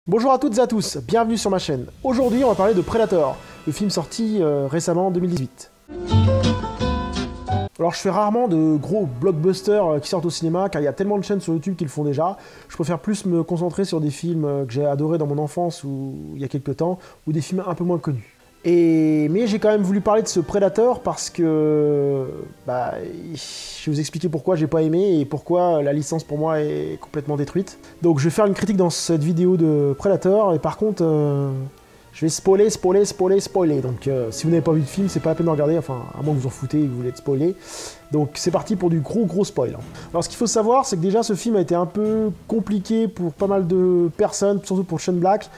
Bonjour à toutes et à tous, bienvenue sur ma chaîne. Aujourd'hui, on va parler de Predator, le film sorti récemment en 2018. Alors je fais rarement de gros blockbusters qui sortent au cinéma, car il y a tellement de chaînes sur YouTube qui le font déjà. Je préfère plus me concentrer sur des films que j'ai adorés dans mon enfance ou il y a quelques temps, ou des films un peu moins connus. Mais j'ai quand même voulu parler de ce Predator parce que je vais vous expliquer pourquoi j'ai pas aimé et pourquoi la licence pour moi est complètement détruite. Donc je vais faire une critique dans cette vidéo de Predator et par contre je vais spoiler. Donc si vous n'avez pas vu le film, c'est pas la peine de regarder, enfin à moins que vous en foutez et que vous voulez être spoilé. Donc c'est parti pour du gros spoil. Alors ce qu'il faut savoir, c'est que déjà ce film a été un peu compliqué pour pas mal de personnes, surtout pour Shane Black.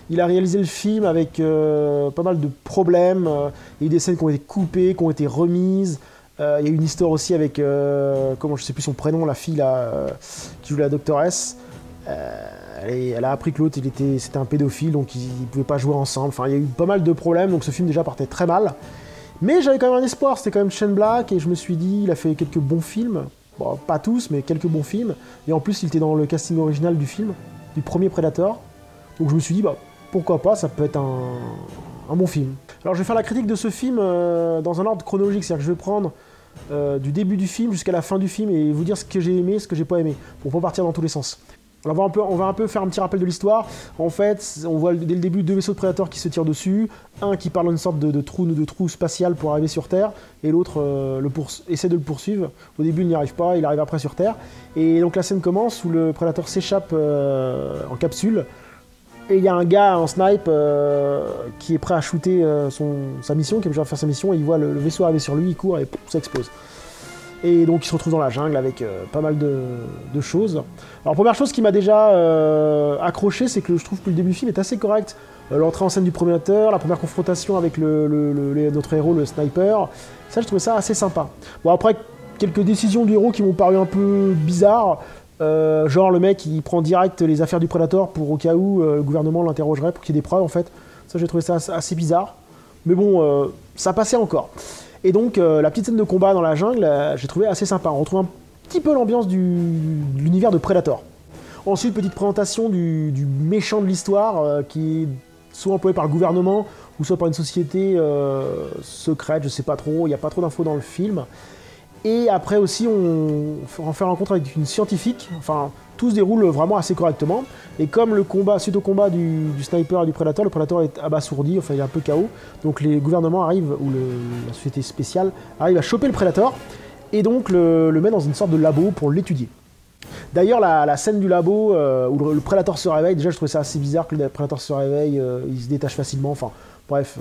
Il a réalisé le film avec pas mal de problèmes. Il y a eu des scènes qui ont été coupées, qui ont été remises. Il y a eu une histoire aussi avec, je sais plus son prénom, la fille là, qui joue la doctoresse. Elle a appris que l'autre c'était un pédophile, donc ils ne pouvaient pas jouer ensemble. Enfin, il y a eu pas mal de problèmes, donc ce film déjà partait très mal. Mais j'avais quand même un espoir, c'était quand même Shane Black, et je me suis dit, il a fait quelques bons films. Bon, pas tous, mais quelques bons films. Et en plus, il était dans le casting original du film, du premier Predator. Donc je me suis dit, pourquoi pas, ça peut être un bon film. Alors je vais faire la critique de ce film dans un ordre chronologique, c'est-à-dire que je vais prendre du début du film jusqu'à la fin du film et vous dire ce que j'ai aimé, ce que j'ai pas aimé, pour pas partir dans tous les sens. Alors on va un peu faire un petit rappel de l'histoire. En fait, on voit dès le début deux vaisseaux de Predator qui se tirent dessus, un qui parle d'une sorte de trou spatial pour arriver sur Terre, et l'autre essaie de le poursuivre. Au début il n'y arrive pas, il arrive après sur Terre, et donc la scène commence où le Predator s'échappe en capsule. Et il y a un gars en snipe qui est prêt à shooter sa mission, qui est déjà à faire sa mission, et il voit le vaisseau arriver sur lui, il court et ça explose. Et donc il se retrouve dans la jungle avec pas mal de choses. Alors première chose qui m'a déjà accroché, c'est que je trouve que le début du film est assez correct. L'entrée en scène du Predator, la première confrontation avec notre héros, le sniper, ça je trouvais ça assez sympa. Bon après, quelques décisions du héros qui m'ont paru un peu bizarres. Genre le mec il prend direct les affaires du Predator pour au cas où le gouvernement l'interrogerait pour qu'il y ait des preuves en fait. Ça j'ai trouvé ça assez bizarre. Mais bon, ça passait encore. Et donc la petite scène de combat dans la jungle, j'ai trouvé assez sympa. On retrouve un petit peu l'ambiance de l'univers de Predator. Ensuite, petite présentation du méchant de l'histoire qui est soit employé par le gouvernement ou soit par une société secrète, je sais pas trop, il n'y a pas trop d'infos dans le film. Et après aussi, on fait rencontre avec une scientifique, enfin, tout se déroule vraiment assez correctement. Et comme suite au combat du sniper et du Predator, le Predator est abasourdi, enfin il est un peu KO. Donc les gouvernements arrivent, ou la société spéciale arrive à choper le Predator, et donc le met dans une sorte de labo pour l'étudier. D'ailleurs, la scène du labo où le Predator se réveille, déjà je trouvais ça assez bizarre que le Predator se réveille, il se détache facilement, enfin bref,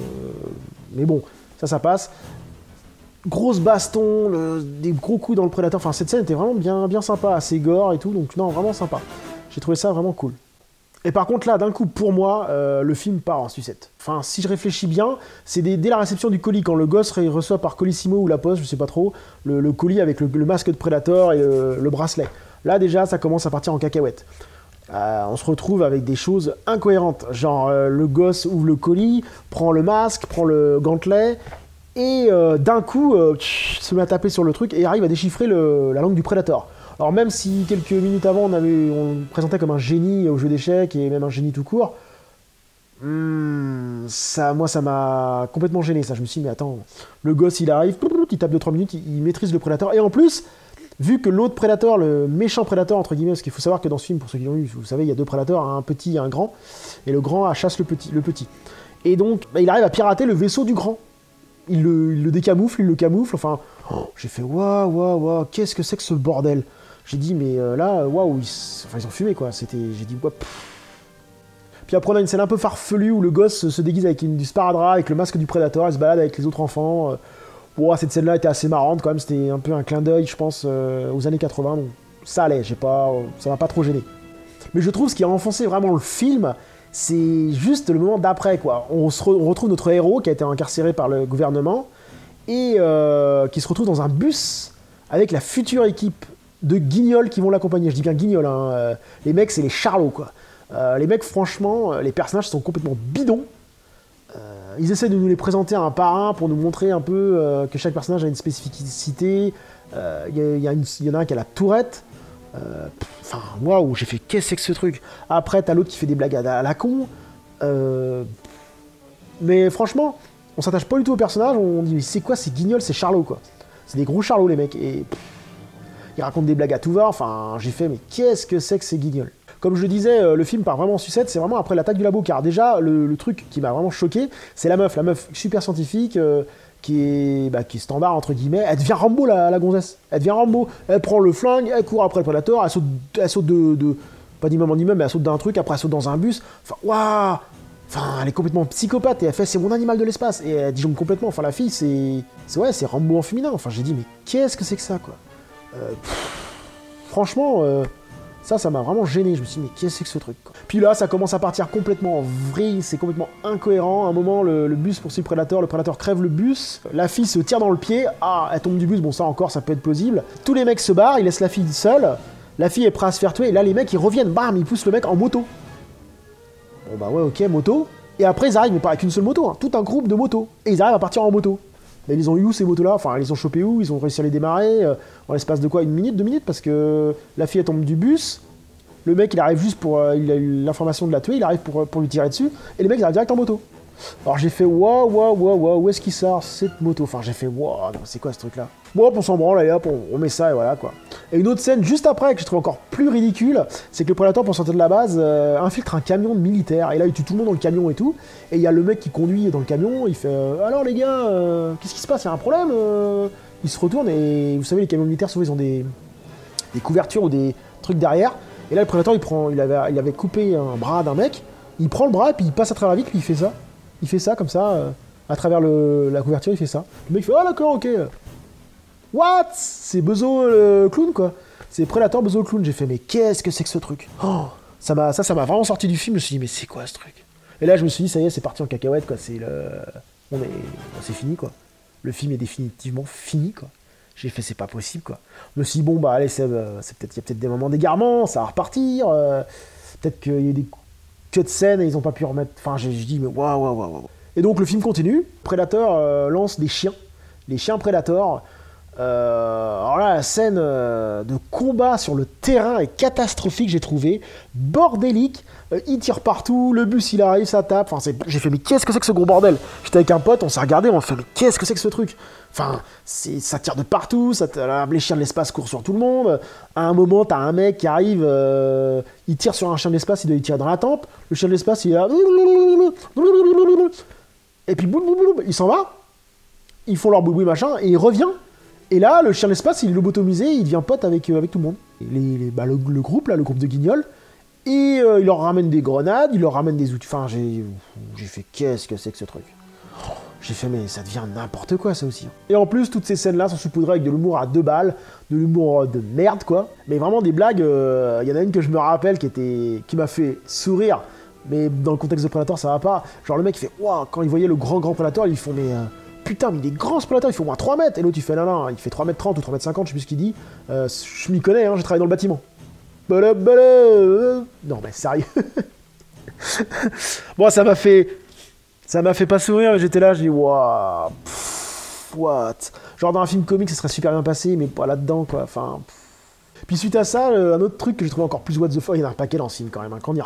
mais bon, ça passe. Grosse baston, des gros coups dans le Predator, enfin cette scène était vraiment bien sympa, assez gore et tout, donc non, vraiment sympa. J'ai trouvé ça vraiment cool. Et par contre là, d'un coup, pour moi, le film part en sucette. Enfin, si je réfléchis bien, c'est dès la réception du colis, quand le gosse reçoit par Colissimo ou La Poste, je sais pas trop, le colis avec le masque de Predator et le bracelet. Là déjà, ça commence à partir en cacahuète. On se retrouve avec des choses incohérentes, genre le gosse ouvre le colis, prend le masque, prend le gantelet, et d'un coup, se met à taper sur le truc et arrive à déchiffrer la langue du Predator. Alors même si quelques minutes avant, on le présentait comme un génie au jeu d'échecs et même un génie tout court, moi ça m'a complètement gêné, ça. Je me suis dit, mais attends, le gosse il arrive, il tape 2-3 minutes, il maîtrise le Predator, et en plus, vu que l'autre Predator, le méchant Predator entre guillemets, parce qu'il faut savoir que dans ce film, pour ceux qui l'ont vu, vous savez, il y a deux Predators, un petit et un grand, et le grand chasse le petit. Et donc, il arrive à pirater le vaisseau du grand. Il le décamoufle, il le camoufle, enfin, j'ai fait waouh, qu'est-ce que c'est que ce bordel? J'ai dit, mais là, waouh, ils ont fumé quoi, j'ai dit, waouh. Puis après, on a une scène un peu farfelue où le gosse se déguise avec du sparadrap, avec le masque du Predator, il se balade avec les autres enfants. Cette scène-là était assez marrante quand même, c'était un peu un clin d'œil, je pense, aux années 80, donc ça allait, ça m'a pas trop gêné. Mais je trouve ce qui a enfoncé vraiment le film, c'est juste le moment d'après, quoi. On retrouve notre héros qui a été incarcéré par le gouvernement et qui se retrouve dans un bus avec la future équipe de guignols qui vont l'accompagner. Je dis bien guignols, hein. Les mecs, c'est les charlots, quoi. Les mecs, franchement, les personnages sont complètement bidons. Ils essaient de nous les présenter un par un pour nous montrer un peu que chaque personnage a une spécificité. Il y en a un qui a la tourette. Enfin, waouh, j'ai fait qu'est-ce que c'est que ce truc. Après, t'as l'autre qui fait des blagues à la con. Mais franchement, on s'attache pas du tout au personnage, on dit mais c'est quoi ces guignols, c'est Charlot quoi. C'est des gros Charlots les mecs, et ils racontent des blagues à tout va, enfin j'ai fait mais qu'est-ce que c'est que ces guignols. Comme je le disais, le film part vraiment en sucette, c'est vraiment après l'attaque du labo, car déjà le truc qui m'a vraiment choqué, c'est la meuf super scientifique, qui est standard entre guillemets, elle devient Rambo la gonzesse, elle devient Rambo, elle prend le flingue, elle court après le prédateur, elle saute de pas d'immeuble en immeuble, mais elle saute d'un truc, après elle saute dans un bus, enfin waouh. Enfin, elle est complètement psychopathe et elle fait c'est mon animal de l'espace et elle disjongle complètement. Enfin, la fille, c'est Rambo en féminin. Enfin, j'ai dit mais qu'est-ce que c'est que ça quoi. Franchement, ça m'a vraiment gêné. Je me suis dit mais qu'est-ce que c'est que ce truc quoi. Puis là, ça commence à partir complètement en vrille, c'est complètement incohérent. À un moment, le bus poursuit le prédateur crève le bus, la fille se tire dans le pied, elle tombe du bus. Bon, ça encore, ça peut être plausible. Tous les mecs se barrent, ils laissent la fille seule. La fille est prête à se faire tuer et là, les mecs ils reviennent, bam, ils poussent le mec en moto. Bon bah ouais, ok, moto. Et après ils arrivent, mais pas avec une seule moto, hein, tout un groupe de motos. Et ils arrivent à partir en moto. Mais ils ont eu où ces motos-là? Enfin, ils les ont chopés où? Ils ont réussi à les démarrer en l'espace de quoi? 1 minute, 2 minutes? Parce que la fille elle tombe du bus, le mec il arrive juste pour... il a eu l'information de la tuer, il arrive pour lui tirer dessus, et les mecs ils arrivent direct en moto. Alors j'ai fait waouh, où est-ce qu'il sort cette moto? Enfin j'ai fait waouh, c'est quoi ce truc-là? Bon, on s'en branle, allez hop, on met ça et voilà quoi. Et une autre scène juste après que je trouve encore plus ridicule, c'est que le prédateur pour sortir de la base infiltre un camion de militaires et là il tue tout le monde dans le camion et tout. Et il y a le mec qui conduit dans le camion, il fait alors les gars, qu'est-ce qui se passe? Il y a un problème? Il se retourne et vous savez les camions militaires souvent ils ont des couvertures ou des trucs derrière. Et là le prédateur il avait coupé un bras d'un mec, il prend le bras et puis il passe à travers la vitre puis il fait ça. Il fait ça comme ça, à travers la couverture, il fait ça. Le mec fait ah d'accord, ok. What? C'est Bezo le clown quoi. C'est Predator Bezo le clown. J'ai fait mais qu'est-ce que c'est que ce truc? Oh, ça m'a vraiment sorti du film. Je me suis dit mais c'est quoi ce truc? Et là je me suis dit ça y est, c'est parti en cacahuète quoi. C'est fini quoi. Le film est définitivement fini quoi. J'ai fait c'est pas possible quoi. Je me suis dit bon bah allez, il y a peut-être des moments d'égarement, ça va repartir. Peut-être qu'il y a des cutscenes et ils ont pas pu remettre. Enfin j'ai dit mais waouh. Et donc le film continue. Predator lance des chiens. Les chiens Predator. Alors là, la scène de combat sur le terrain est catastrophique, j'ai trouvé. Bordélique, il tire partout, le bus il arrive, ça tape. Enfin, j'ai fait, mais qu'est-ce que c'est que ce gros bordel? J'étais avec un pote, on s'est regardé, on a fait, mais qu'est-ce que c'est que ce truc? Enfin, ça tire de partout, les chiens de l'espace courent sur tout le monde. À un moment, t'as un mec qui arrive, il tire sur un chien de l'espace, il doit y tirer dans la tempe. Le chien de l'espace, il est là. Et puis, il s'en va. Ils font leur boui machin, et il revient. Et là, le chien de l'espace, il est lobotomisé, il devient pote avec tout le monde. Le groupe, là, le groupe de guignols, et il leur ramène des grenades, il leur ramène des outils. Enfin, j'ai fait, qu'est-ce que c'est que ce truc? J'ai fait, mais ça devient n'importe quoi, ça aussi. Et en plus, toutes ces scènes-là sont saupoudrées avec de l'humour à 2 balles, de l'humour de merde, quoi. Mais vraiment des blagues, il y en a une que je me rappelle qui m'a fait sourire, mais dans le contexte de Predator, ça va pas. Genre, le mec, il fait, waouh, quand il voyait le grand Predator, ils font, mais... putain, mais il est grand ce prédateur, il fait au moins 3 mètres. Et l'autre, il fait non, il fait 3 mètres 30 ou 3 mètres 50, je sais plus ce qu'il dit. Je m'y connais, hein, j'ai travaillé dans le bâtiment. Non, mais sérieux. Bon, ça m'a fait pas sourire, mais j'étais là, j'ai dit, waouh, what? Genre dans un film comique, ça serait super bien passé, mais pas là-dedans, quoi. Enfin. Puis suite à ça, un autre truc que j'ai trouvé encore plus what the fuck, il y en a un paquet dans ce film quand même. Hein. Quand j'y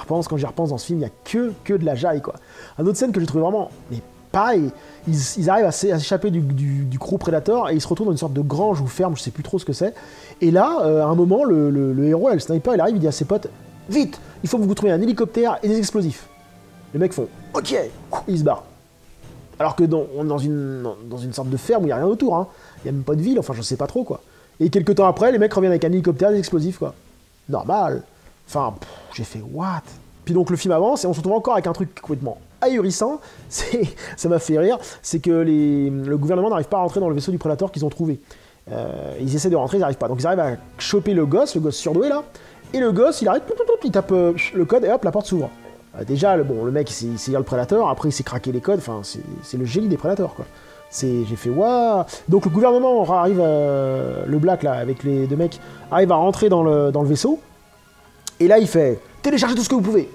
repense dans ce film, il y a que de la jaille, quoi. Un autre scène que j'ai trouvé vraiment. Mais pareil, ils arrivent à s'échapper du crew Predator et ils se retrouvent dans une sorte de grange ou ferme, je sais plus trop ce que c'est. Et là, à un moment, le héros, le sniper, il arrive, il dit à ses potes, vite, il faut que vous trouviez un hélicoptère et des explosifs. Les mecs font, ok, et ils se barrent. Alors que dans une sorte de ferme où il n'y a rien autour, hein. Il n'y a même pas de ville, enfin je sais pas trop quoi. Et quelques temps après, les mecs reviennent avec un hélicoptère et des explosifs quoi. Normal. Enfin, j'ai fait what? Puis donc le film avance et on se retrouve encore avec un truc complètement ahurissant, ça m'a fait rire, c'est que le gouvernement n'arrive pas à rentrer dans le vaisseau du Predator qu'ils ont trouvé. Ils essaient de rentrer, ils n'arrivent pas. Donc ils arrivent à choper le gosse surdoué là, et le gosse il arrête, il tape le code et hop, la porte s'ouvre. Déjà, le mec il sait lire le Predator, après il s'est craqué les codes, enfin c'est le génie des Predators quoi. J'ai fait waouh. Donc le gouvernement arrive, le Black là, avec les 2 mecs, arrive à rentrer dans le vaisseau, et là il fait téléchargez tout ce que vous pouvez.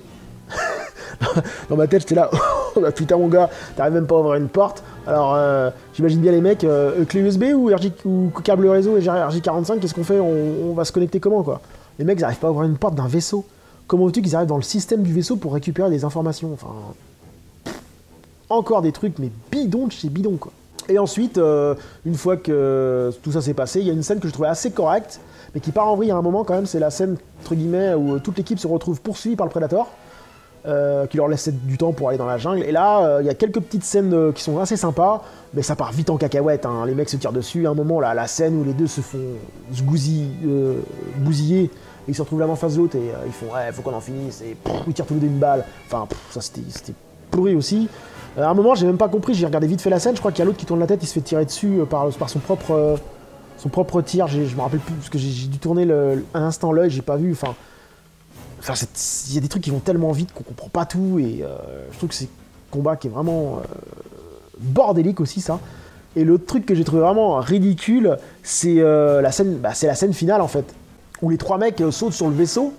Dans ma tête, j'étais là, oh bah putain mon gars, t'arrives même pas à ouvrir une porte. Alors, j'imagine bien les mecs, clé USB ou câble réseau et RJ45, qu'est-ce qu'on fait? On va se connecter comment quoi? Les mecs, ils n'arrivent pas à ouvrir une porte d'un vaisseau. Comment veux-tu qu'ils arrivent dans le système du vaisseau pour récupérer des informations? Enfin, encore des trucs, mais bidon de chez bidon, quoi. Et ensuite, une fois que tout ça s'est passé, il y a une scène que je trouvais assez correcte, mais qui part en vrille à un moment quand même, c'est la scène, entre guillemets, où toute l'équipe se retrouve poursuivie par le Predator, qui leur laisse du temps pour aller dans la jungle. Et là, il y a quelques petites scènes qui sont assez sympas, mais ça part vite en cacahuète, hein. Les mecs se tirent dessus. À un moment, là, la scène où les deux se font bousiller, et ils se retrouvent l'un en face de l'autre, et ils font « Ouais, faut qu'on en finisse », et ils tirent tous les deux une balle. Enfin, ça c'était pourri aussi. À un moment, j'ai même pas compris, j'ai regardé vite fait la scène, je crois qu'il y a l'autre qui tourne la tête, il se fait tirer dessus par son propre tir, je me rappelle plus, parce que j'ai dû tourner un instant l'œil, j'ai pas vu, enfin il y a des trucs qui vont tellement vite qu'on comprend pas tout, et je trouve que c'est un combat qui est vraiment bordélique aussi, ça. Et l'autre truc que j'ai trouvé vraiment ridicule, c'est la scène finale, en fait, où les trois mecs sautent sur le vaisseau,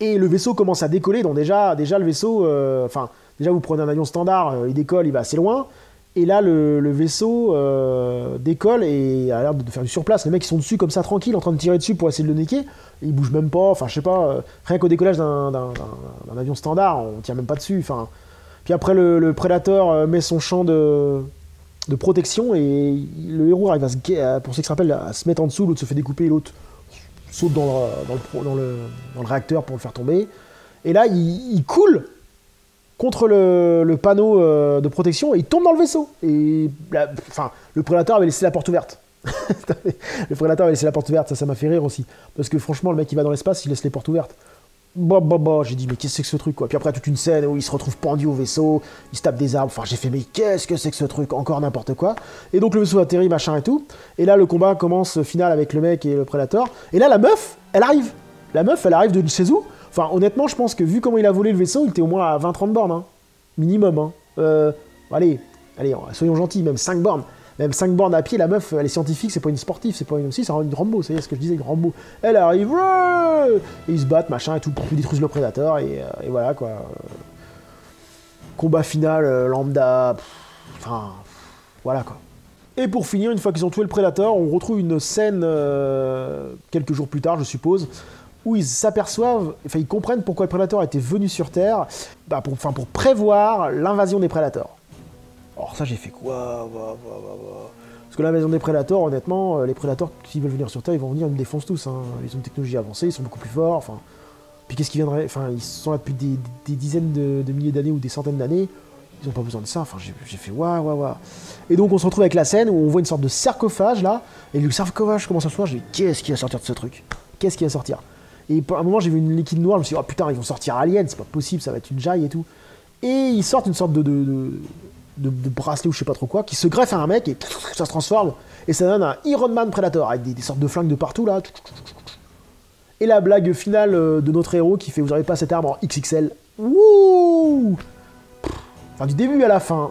et le vaisseau commence à décoller, donc déjà le vaisseau, déjà, vous prenez un avion standard, il décolle, il va assez loin. Et là, le vaisseau décolle et a l'air de faire du surplace. Les mecs, ils sont dessus comme ça, tranquilles, en train de tirer dessus pour essayer de le niquer. Et ils bougent même pas, enfin, je sais pas. Rien qu'au décollage d'un avion standard, on tire même pas dessus. Enfin. Puis après, le Predator met son champ de protection et le héros arrive pour ceux qui se rappellent, à se mettre en dessous. L'autre se fait découper et l'autre saute dans le réacteur pour le faire tomber. Et là, il coule contre le panneau de protection et il tombe dans le vaisseau. Et le Prédateur avait laissé la porte ouverte. Le Prédateur avait laissé la porte ouverte, ça m'a fait rire aussi. Parce que franchement, le mec, il va dans l'espace, il laisse les portes ouvertes. J'ai dit, mais qu'est-ce que c'est que ce truc, quoi. Puis après, toute une scène où il se retrouve pendu au vaisseau, il se tape des arbres. Enfin, j'ai fait, mais qu'est-ce que c'est que ce truc, encore n'importe quoi. Et donc, le vaisseau atterrit, machin et tout. Et là, le combat commence final avec le mec et le Prédateur. Et là, la meuf, elle arrive. La meuf, elle arrive de je sais où. Enfin, honnêtement, je pense que vu comment il a volé le vaisseau, il était au moins à 20-30 bornes, hein. Minimum, hein. Allez, soyons gentils, même 5 bornes. Même 5 bornes à pied, la meuf, elle est scientifique, c'est pas une sportive, c'est pas une... Si, c'est une Rambo, c'est ce que je disais, une Rambo. Elle arrive, ouais, et ils se battent, machin, et tout, pour détruire le Prédateur, et voilà, quoi. Combat final, lambda, enfin, voilà, quoi. Et pour finir, une fois qu'ils ont tué le Prédateur, on retrouve une scène, quelques jours plus tard, je suppose, où ils s'aperçoivent, enfin ils comprennent pourquoi le Prédateur était venu sur Terre, pour prévoir l'invasion des Prédateurs. Alors ça j'ai fait quoi? Parce que l'invasion des Prédateurs, honnêtement, les Prédateurs, s'ils veulent venir sur Terre, ils vont venir, ils nous défoncent tous, hein. Ils ont une technologie avancée, ils sont beaucoup plus forts, enfin... Puis qu'est-ce qui viendrait... Enfin, ils sont là depuis des dizaines de milliers d'années ou des centaines d'années, ils ont pas besoin de ça, enfin j'ai fait waouh. Et donc on se retrouve avec la scène où on voit une sorte de sarcophage là, et le sarcophage commence à se voir, je me dis qu'est-ce qui va sortir de ce truc? Qu'est-ce qui va sortir? Et à un moment, j'ai vu une liquide noire, je me suis dit, oh putain, ils vont sortir Alien, c'est pas possible, ça va être une jaille et tout. Et ils sortent une sorte de bracelet ou je sais pas trop quoi, qui se greffe à un mec et ça se transforme. Et ça donne un Iron Man Predator avec des sortes de flingues de partout là. Et la blague finale de notre héros qui fait, vous n'avez pas cette arme en XXL. Wouh! Enfin, du début à la fin,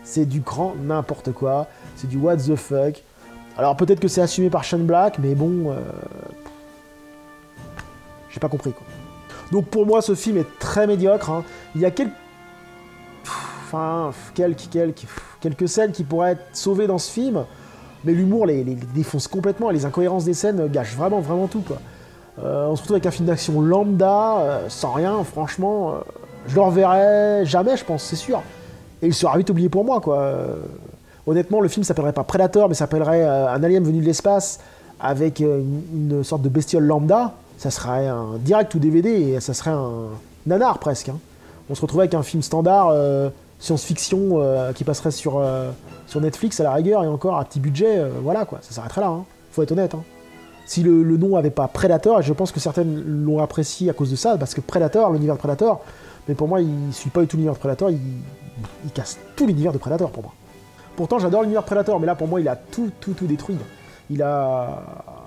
c'est du grand n'importe quoi. C'est du what the fuck. Alors peut-être que c'est assumé par Shane Black, mais bon... j'ai pas compris, quoi. Donc pour moi, ce film est très médiocre, hein. Il y a quelques scènes qui pourraient être sauvées dans ce film, mais l'humour les défonce complètement, et les incohérences des scènes gâchent vraiment tout, quoi. On se retrouve avec un film d'action lambda, sans rien, franchement, je le reverrai jamais, je pense, c'est sûr. Et il sera vite oublié pour moi, quoi. Honnêtement, le film s'appellerait pas Predator, mais s'appellerait un alien venu de l'espace avec une sorte de bestiole lambda. Ça serait un direct ou DVD, et ça serait un nanar presque, hein. On se retrouve avec un film standard science-fiction qui passerait sur Netflix à la rigueur, et encore à petit budget, voilà quoi, ça s'arrêterait là, hein. Faut être honnête, hein. Si le nom avait pas Predator, et je pense que certaines l'ont apprécié à cause de ça, parce que Predator, l'univers de Predator, mais pour moi il suit pas du tout l'univers de Predator, il casse tout l'univers de Predator pour moi. Pourtant j'adore l'univers de Predator, mais là pour moi il a tout détruit.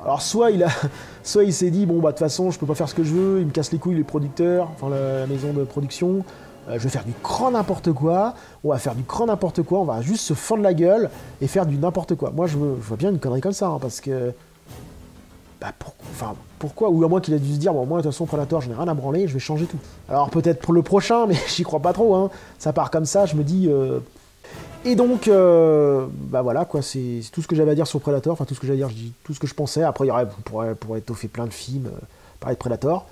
Alors soit il s'est dit, bon bah de toute façon je peux pas faire ce que je veux, il me casse les couilles les producteurs, enfin la maison de production, je vais faire du grand n'importe quoi, on va faire du grand n'importe quoi, on va juste se fendre la gueule et faire du n'importe quoi. Moi je vois bien une connerie comme ça, hein, parce que... pourquoi? Ou à moins qu'il ait dû se dire, bon moi de toute façon Predator j'en ai rien à branler, je vais changer tout. Alors peut-être pour le prochain, mais j'y crois pas trop, hein. Ça part comme ça, je me dis... Et donc, voilà, quoi, c'est tout ce que j'avais à dire sur Predator, enfin tout ce que j'allais dire, je dis tout ce que je pensais, après il y aurait, pour étoffer plein de films, parler de Predator.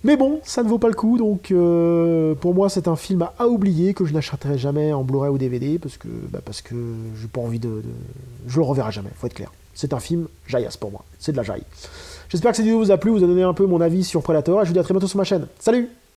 Mais bon, ça ne vaut pas le coup, donc pour moi c'est un film à oublier, que je n'achèterai jamais en Blu-ray ou DVD, parce que j'ai pas envie je le reverrai jamais, faut être clair. C'est un film jaillasse pour moi, c'est de la jaille. J'espère que cette vidéo vous a plu, vous a donné un peu mon avis sur Predator, et je vous dis à très bientôt sur ma chaîne. Salut!